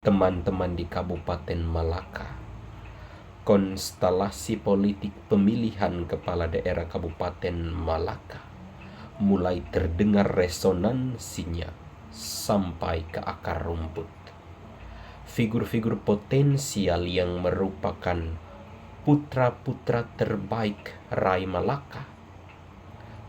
Teman-teman di Kabupaten Malaka, konstelasi politik pemilihan kepala daerah Kabupaten Malaka mulai terdengar resonansinya sampai ke akar rumput. Figur-figur potensial yang merupakan putra-putra terbaik Rai Malaka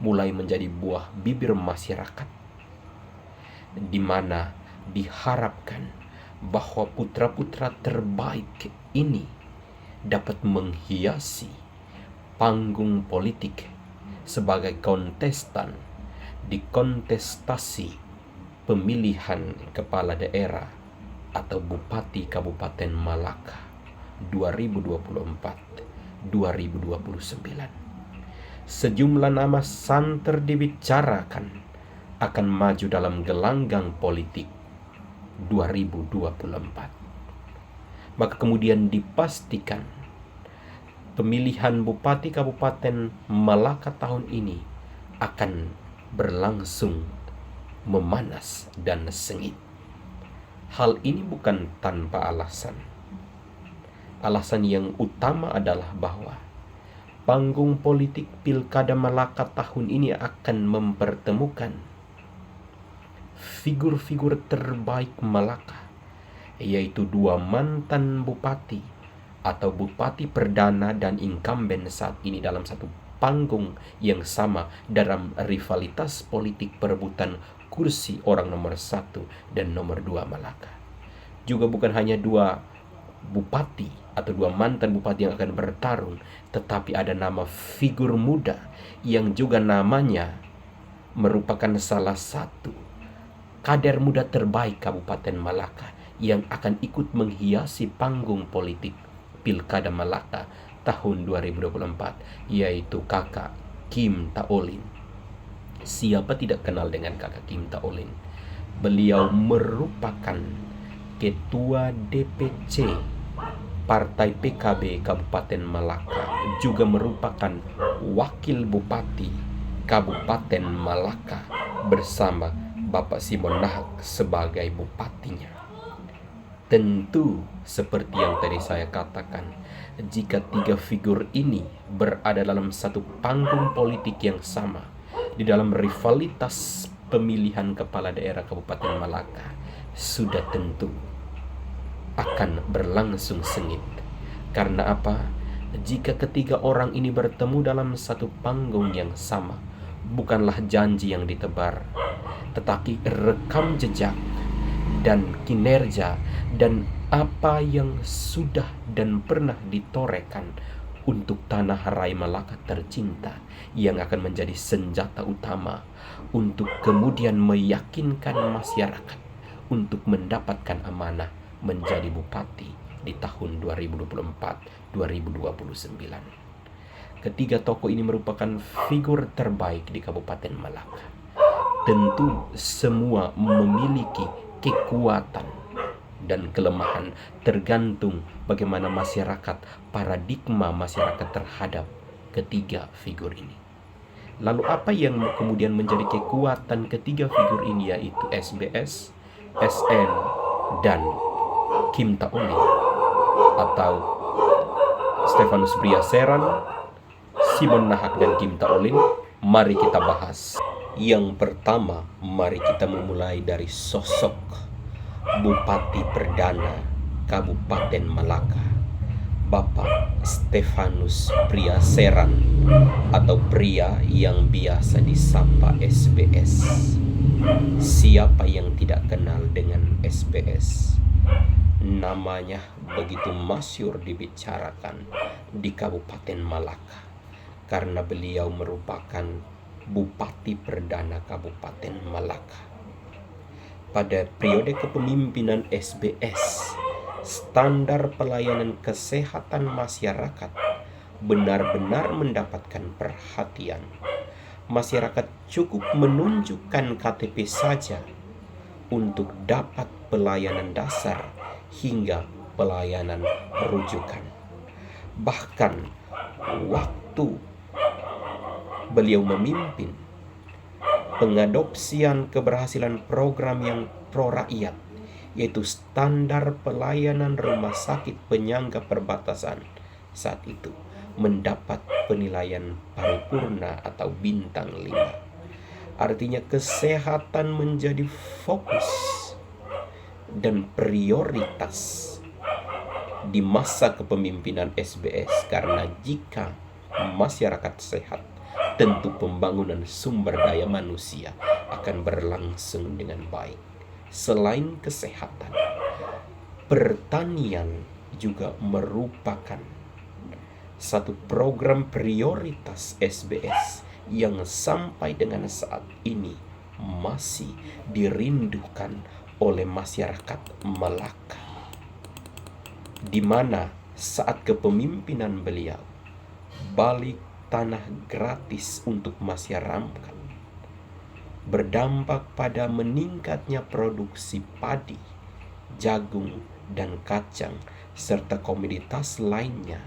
mulai menjadi buah bibir masyarakat, di mana diharapkan bahwa putra-putra terbaik ini dapat menghiasi panggung politik sebagai kontestan di kontestasi pemilihan kepala daerah atau Bupati Kabupaten Malaka 2024-2029. Sejumlah nama santer dibicarakan akan maju dalam gelanggang politik 2024. Maka kemudian dipastikan pemilihan Bupati Kabupaten Malaka tahun ini akan berlangsung memanas dan sengit. Hal ini bukan tanpa alasan. Alasan yang utama adalah bahwa panggung politik Pilkada Malaka tahun ini akan mempertemukan figur-figur terbaik Malaka, yaitu dua mantan bupati atau bupati perdana dan incumbent saat ini dalam satu panggung yang sama dalam rivalitas politik perebutan kursi orang nomor 1 dan nomor 2 Malaka. Juga bukan hanya dua bupati atau dua mantan bupati yang akan bertarung, tetapi ada nama figur muda yang juga namanya merupakan salah satu kader muda terbaik Kabupaten Malaka yang akan ikut menghiasi panggung politik Pilkada Malaka tahun 2024, yaitu kakak Kim Taolin. Siapa tidak kenal dengan kakak Kim Taolin? Beliau merupakan ketua DPC Partai PKB Kabupaten Malaka, juga merupakan wakil bupati Kabupaten Malaka bersama Bapak Simon Nahak sebagai bupatinya. Tentu seperti yang tadi saya katakan, jika tiga figur ini berada dalam satu panggung politik yang sama di dalam rivalitas pemilihan kepala daerah Kabupaten Malaka, sudah tentu akan berlangsung sengit. Karena apa? Jika ketiga orang ini bertemu dalam satu panggung yang sama, bukanlah janji yang ditebar, tetapi rekam jejak dan kinerja dan apa yang sudah dan pernah ditorekan untuk tanah Rai Malaka tercinta, yang akan menjadi senjata utama untuk kemudian meyakinkan masyarakat untuk mendapatkan amanah menjadi bupati di tahun 2024-2029. Ketiga tokoh ini merupakan figur terbaik di Kabupaten Malaka. Tentu semua memiliki kekuatan dan kelemahan, tergantung bagaimana masyarakat, paradigma masyarakat terhadap ketiga figur ini. Lalu apa yang kemudian menjadi kekuatan ketiga figur ini, yaitu SBS, SN, dan Kim Taolin atau Stefanus Briaseran, Simon Nahak, dan Kim Taolin? Mari kita bahas. Yang pertama, mari kita memulai dari sosok Bupati Perdana Kabupaten Malaka, Bapak Stefanus Briaseran atau pria yang biasa disapa SBS. Siapa yang tidak kenal dengan SBS? Namanya begitu masyhur dibicarakan di Kabupaten Malaka karena beliau merupakan Bupati Perdana Kabupaten Malaka. Pada periode kepemimpinan SBS, standar pelayanan kesehatan masyarakat benar-benar mendapatkan perhatian. Masyarakat cukup menunjukkan KTP saja untuk dapat pelayanan dasar hingga pelayanan rujukan. Bahkan waktu beliau memimpin, pengadopsian keberhasilan program yang pro rakyat yaitu standar pelayanan rumah sakit penyangga perbatasan saat itu mendapat penilaian paripurna atau bintang 5. Artinya kesehatan menjadi fokus dan prioritas di masa kepemimpinan SBS, karena jika masyarakat sehat, tentu pembangunan sumber daya manusia akan berlangsung dengan baik. Selain kesehatan, pertanian juga merupakan satu program prioritas SBS yang sampai dengan saat ini masih dirindukan oleh masyarakat Melaka, di mana saat kepemimpinan beliau balik tanah gratis untuk masyarakat berdampak pada meningkatnya produksi padi, jagung, dan kacang, serta komoditas lainnya,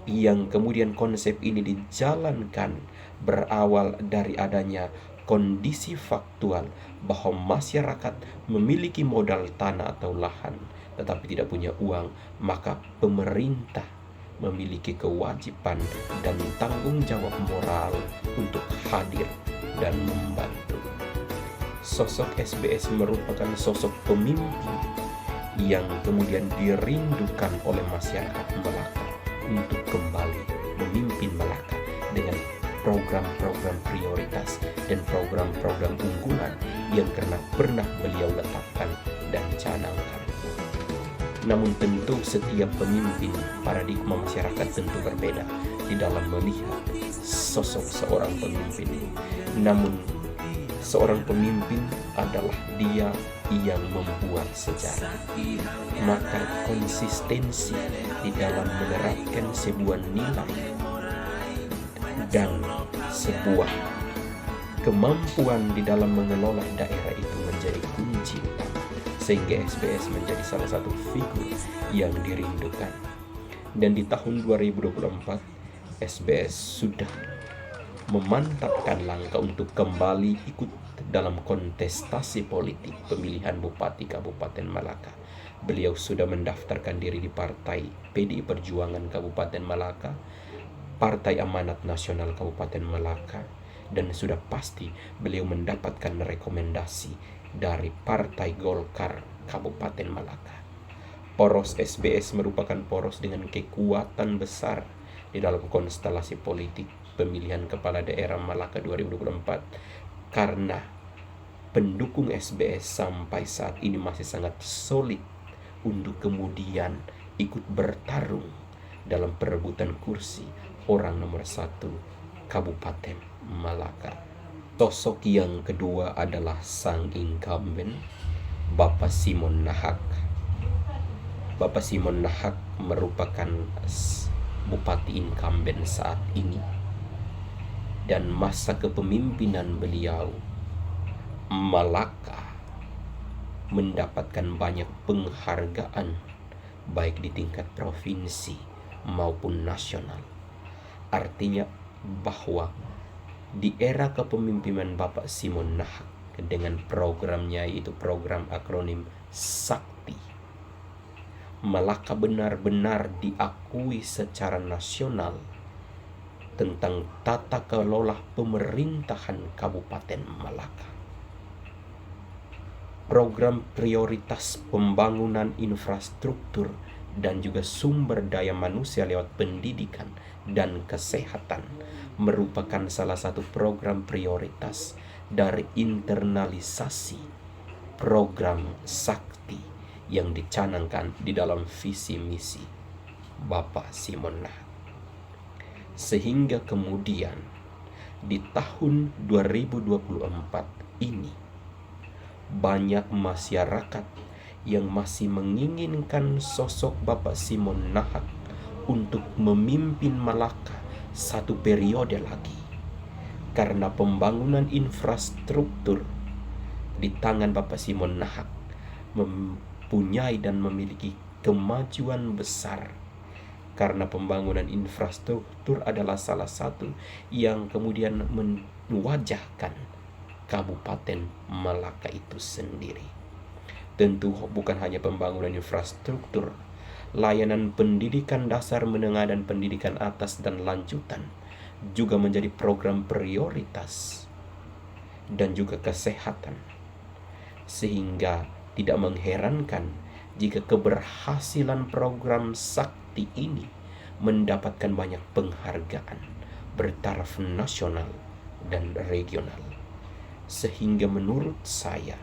yang kemudian konsep ini dijalankan berawal dari adanya kondisi faktual bahwa masyarakat memiliki modal tanah atau lahan tetapi tidak punya uang, maka pemerintah memiliki kewajiban dan tanggung jawab moral untuk hadir dan membantu. Sosok SBS merupakan sosok pemimpin yang kemudian dirindukan oleh masyarakat Melaka untuk kembali memimpin Melaka dengan program-program prioritas dan program-program unggulan yang pernah beliau letakkan dan canangkan. Namun tentu setiap pemimpin, paradigma masyarakat tentu berbeda di dalam melihat sosok seorang pemimpin. Namun seorang pemimpin adalah dia yang membuat sejarah. Maka konsistensi di dalam menerapkan sebuah nilai dan sebuah kemampuan di dalam mengelola daerah itu menjadi kunci, sehingga SBS menjadi salah satu figur yang dirindukan. Dan di tahun 2024 SBS sudah memantapkan langkah untuk kembali ikut dalam kontestasi politik pemilihan Bupati Kabupaten Malaka. Beliau sudah mendaftarkan diri di Partai PDI Perjuangan Kabupaten Malaka, Partai Amanat Nasional Kabupaten Malaka, dan sudah pasti beliau mendapatkan rekomendasi dari Partai Golkar Kabupaten Malaka. Poros SBS merupakan poros dengan kekuatan besar di dalam konstelasi politik pemilihan kepala daerah Malaka 2024, karena pendukung SBS sampai saat ini masih sangat solid untuk kemudian ikut bertarung dalam perebutan kursi orang nomor 1 Kabupaten Malaka. Sosok yang kedua adalah sang incumbent, Bapak Simon Nahak. Bapak Simon Nahak merupakan Bupati incumbent saat ini, dan masa kepemimpinan beliau Malaka mendapatkan banyak penghargaan baik di tingkat provinsi maupun nasional. Artinya bahwa di era kepemimpinan Bapak Simon Nahak dengan programnya, yaitu program akronim SAKTI, Malaka benar-benar diakui secara nasional tentang tata kelola pemerintahan Kabupaten Malaka. Program prioritas pembangunan infrastruktur dan juga sumber daya manusia lewat pendidikan dan kesehatan merupakan salah satu program prioritas dari internalisasi program Sakti yang dicanangkan di dalam visi misi Bapak Simon Nahak. Sehingga kemudian di tahun 2024 ini banyak masyarakat yang masih menginginkan sosok Bapak Simon Nahak untuk memimpin Malaka satu periode lagi, karena pembangunan infrastruktur di tangan Bapak Simon Nahak mempunyai dan memiliki kemajuan besar, karena pembangunan infrastruktur adalah salah satu yang kemudian mewajahkan Kabupaten Malaka itu sendiri. Tentu bukan hanya pembangunan infrastruktur, layanan pendidikan dasar, menengah, dan pendidikan atas dan lanjutan juga menjadi program prioritas, dan juga kesehatan. Sehingga tidak mengherankan jika keberhasilan program Sakti ini mendapatkan banyak penghargaan bertaraf nasional dan regional. Sehingga menurut saya,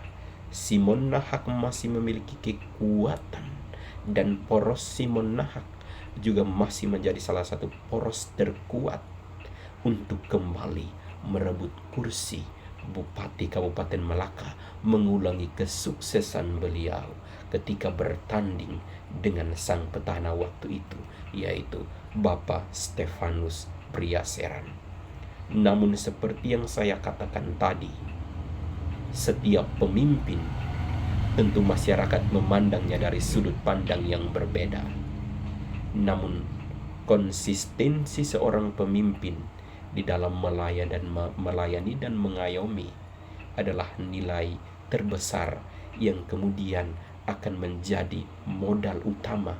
Simon Nahak masih memiliki kekuatan, dan poros Simon Nahak juga masih menjadi salah satu poros terkuat untuk kembali merebut kursi Bupati Kabupaten Malaka, mengulangi kesuksesan beliau ketika bertanding dengan sang petahana waktu itu, yaitu Bapak Stefanus Priaseran. Namun seperti yang saya katakan tadi, setiap pemimpin tentu masyarakat memandangnya dari sudut pandang yang berbeda. Namun konsistensi seorang pemimpin di dalam melayani dan mengayomi adalah nilai terbesar yang kemudian akan menjadi modal utama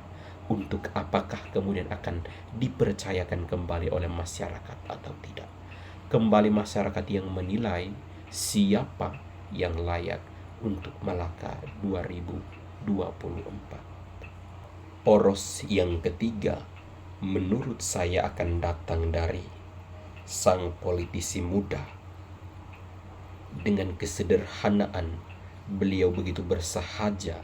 untuk apakah kemudian akan dipercayakan kembali oleh masyarakat atau tidak. Kembali masyarakat yang menilai siapa yang layak untuk Malaka 2024. Poros yang ketiga menurut saya akan datang dari sang politisi muda. Dengan kesederhanaan beliau begitu bersahaja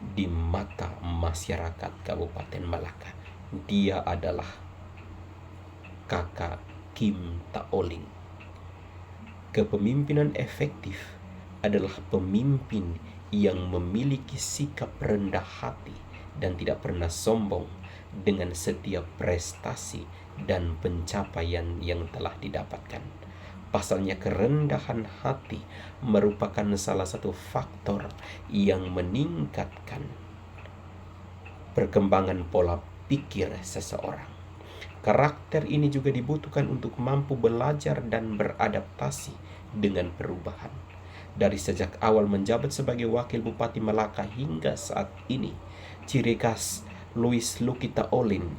di mata masyarakat Kabupaten Malaka. Dia adalah Kakak Kim Taoling. Kepemimpinan efektif adalah pemimpin yang memiliki sikap rendah hati dan tidak pernah sombong dengan setiap prestasi dan pencapaian yang telah didapatkan. Pasalnya, kerendahan hati merupakan salah satu faktor yang meningkatkan perkembangan pola pikir seseorang. Karakter ini juga dibutuhkan untuk mampu belajar dan beradaptasi dengan perubahan. Dari sejak awal menjabat sebagai Wakil Bupati Malaka hingga saat ini, ciri khas Louis Lucky Taolin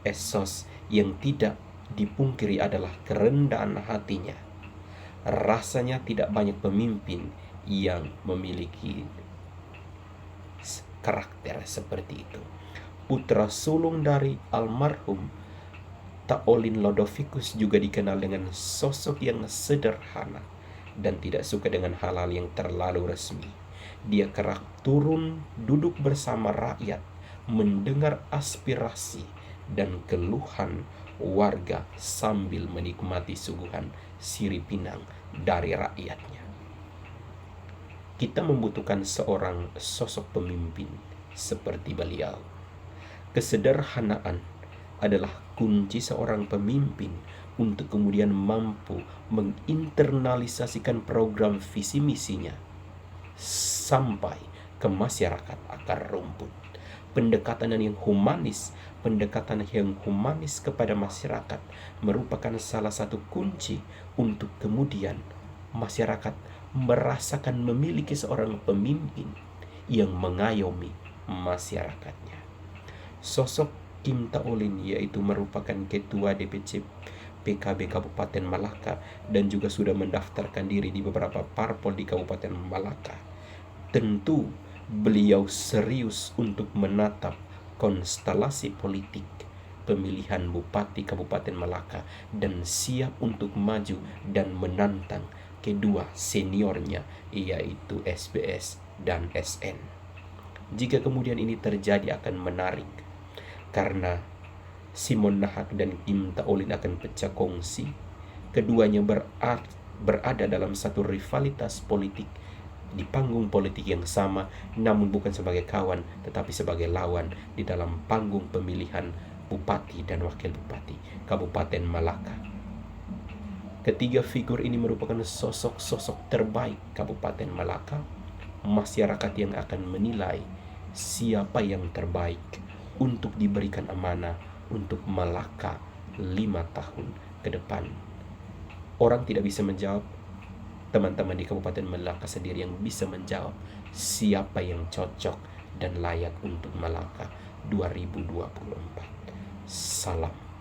Esos yang tidak dipungkiri adalah kerendahan hatinya. Rasanya tidak banyak pemimpin yang memiliki karakter seperti itu. Putra sulung dari almarhum Taolin Lodovicus juga dikenal dengan sosok yang sederhana dan tidak suka dengan hal-hal yang terlalu resmi. Dia kerap turun duduk bersama rakyat, mendengar aspirasi dan keluhan warga sambil menikmati suguhan sirih pinang dari rakyatnya. Kita membutuhkan seorang sosok pemimpin seperti beliau. Kesederhanaan adalah kunci seorang pemimpin untuk kemudian mampu menginternalisasikan program visi misinya sampai ke masyarakat akar rumput. Pendekatan yang humanis kepada masyarakat merupakan salah satu kunci untuk kemudian masyarakat merasakan memiliki seorang pemimpin yang mengayomi masyarakatnya. Sosok Kim Taolin yaitu merupakan Ketua DPC PKB Kabupaten Malaka dan juga sudah mendaftarkan diri di beberapa parpol di Kabupaten Malaka. Tentu beliau serius untuk menatap konstelasi politik pemilihan Bupati Kabupaten Malaka dan siap untuk maju dan menantang kedua seniornya yaitu SBS dan SN. Jika kemudian ini terjadi akan menarik karena Simon Nahak dan Kim Taolin akan pecah kongsi. Keduanya berada dalam satu rivalitas politik di panggung politik yang sama, namun bukan sebagai kawan tetapi sebagai lawan di dalam panggung pemilihan Bupati dan Wakil Bupati Kabupaten Malaka. Ketiga figur ini merupakan sosok-sosok terbaik Kabupaten Malaka. Masyarakat yang akan menilai siapa yang terbaik untuk diberikan amanah untuk Malaka 5 tahun ke depan. Orang tidak bisa menjawab, teman-teman di Kabupaten Malaka sendiri yang bisa menjawab siapa yang cocok dan layak untuk Malaka 2024. Salam.